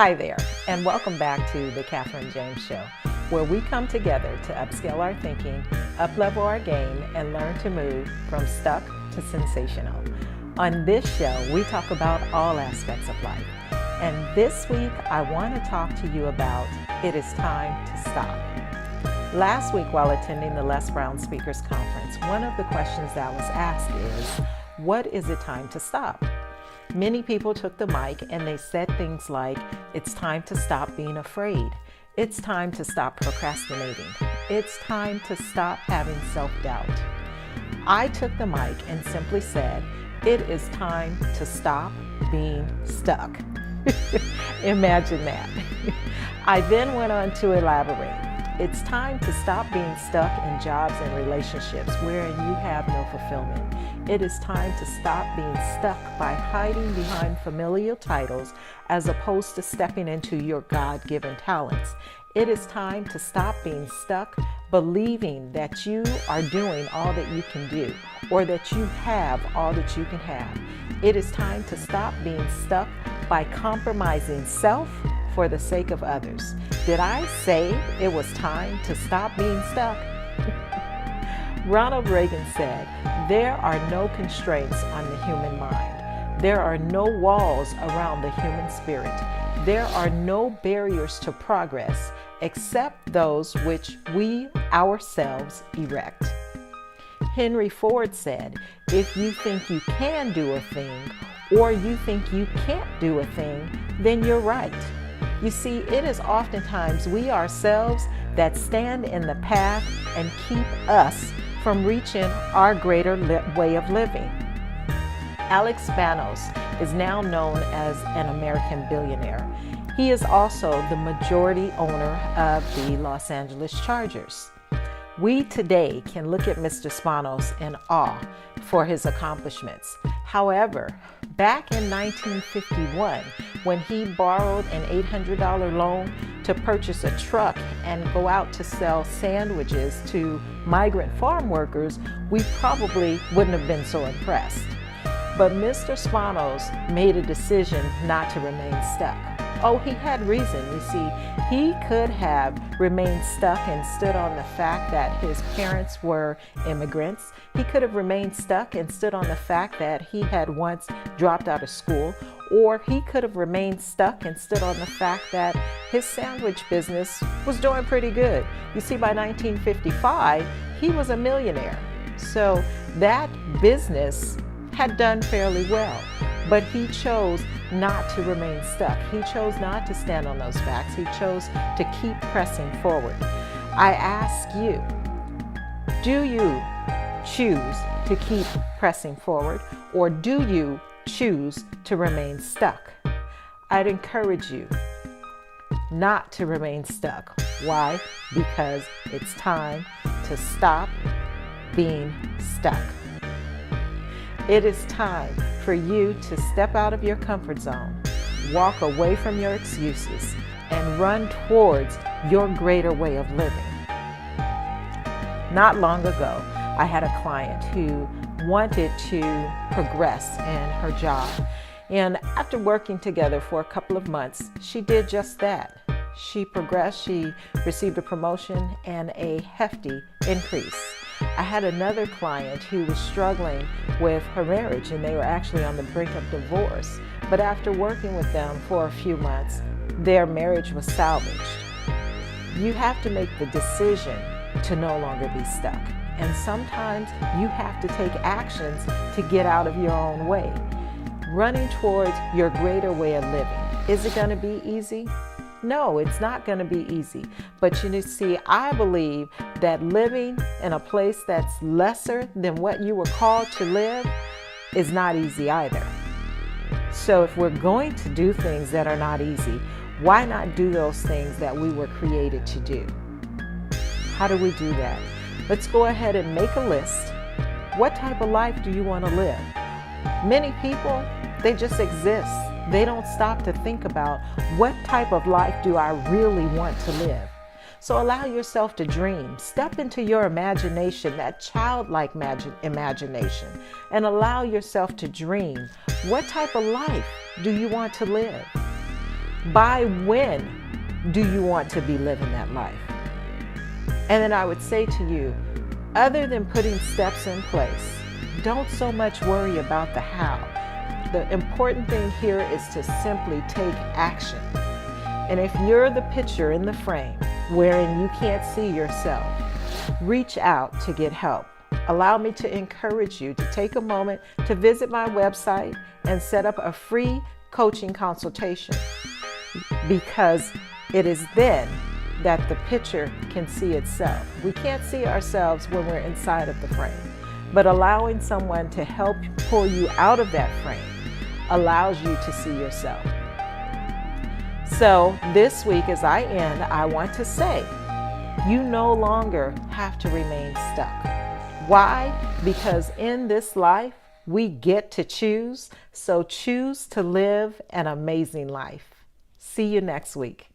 Hi there, and welcome back to the Catherine James Show, where we come together to upscale our thinking, uplevel our game, and learn to move from stuck to sensational. On this show, we talk about all aspects of life. And this week, I want to talk to you about it is time to stop. Last week, while attending the Les Brown Speakers Conference, one of the questions that was asked is, what is it time to stop? Many people took the mic and they said things like, it's time to stop being afraid. It's time to stop procrastinating. It's time to stop having self-doubt. I took the mic and simply said, it is time to stop being stuck. Imagine that. I then went on to elaborate. It's time to stop being stuck in jobs and relationships wherein you have no fulfillment. It is time to stop being stuck by hiding behind familial titles as opposed to stepping into your God-given talents. It is time to stop being stuck believing that you are doing all that you can do or that you have all that you can have. It is time to stop being stuck by compromising self for the sake of others. Did I say it was time to stop being stuck? Ronald Reagan said, there are no constraints on the human mind. There are no walls around the human spirit. There are no barriers to progress except those which we ourselves erect. Henry Ford said, if you think you can do a thing or you think you can't do a thing, then you're right. You see, it is oftentimes we ourselves that stand in the path and keep us from reaching our greater way of living. Alex Spanos is now known as an American billionaire. He is also the majority owner of the Los Angeles Chargers. We today can look at Mr. Spanos in awe for his accomplishments. However, back in 1951, when he borrowed an $800 loan to purchase a truck and go out to sell sandwiches to migrant farm workers, we probably wouldn't have been so impressed. But Mr. Spanos made a decision not to remain stuck. Oh, he had reason. You see, he could have remained stuck and stood on the fact that his parents were immigrants. He could have remained stuck and stood on the fact that he had once dropped out of school. Or he could have remained stuck and stood on the fact that his sandwich business was doing pretty good. You see, by 1955, he was a millionaire. So that business had done fairly well. But he chose not to remain stuck. He chose not to stand on those facts. He chose to keep pressing forward. I ask you, do you choose to keep pressing forward, or do you choose to remain stuck? I'd encourage you not to remain stuck. Why? Because it's time to stop being stuck. It is time for you to step out of your comfort zone, walk away from your excuses, and run towards your greater way of living. Not long ago, I had a client who wanted to progress in her job. And after working together for a couple of months, she did just that. She progressed, she received a promotion and a hefty increase. I had another client who was struggling with her marriage and they were actually on the brink of divorce. But after working with them for a few months, their marriage was salvaged. You have to make the decision to no longer be stuck. And sometimes you have to take actions to get out of your own way. Running towards your greater way of living. Is it going to be easy? No, it's not going to be easy. But you see, I believe that living in a place that's lesser than what you were called to live is not easy either. So if we're going to do things that are not easy, why not do those things that we were created to do? How do we do that? Let's go ahead and make a list. What type of life do you want to live? Many people, they just exist. They don't stop to think about what type of life do I really want to live. So allow yourself to dream. Step into your imagination, that childlike imagination, and allow yourself to dream. What type of life do you want to live? By when do you want to be living that life? And then I would say to you, other than putting steps in place, don't so much worry about the how. The important thing here is to simply take action. And if you're the picture in the frame wherein you can't see yourself, reach out to get help. Allow me to encourage you to take a moment to visit my website and set up a free coaching consultation, because it is then that the picture can see itself. We can't see ourselves when we're inside of the frame, but allowing someone to help pull you out of that frame allows you to see yourself. So this week as I end, I want to say, you no longer have to remain stuck. Why? Because in this life, we get to choose. So choose to live an amazing life. See you next week.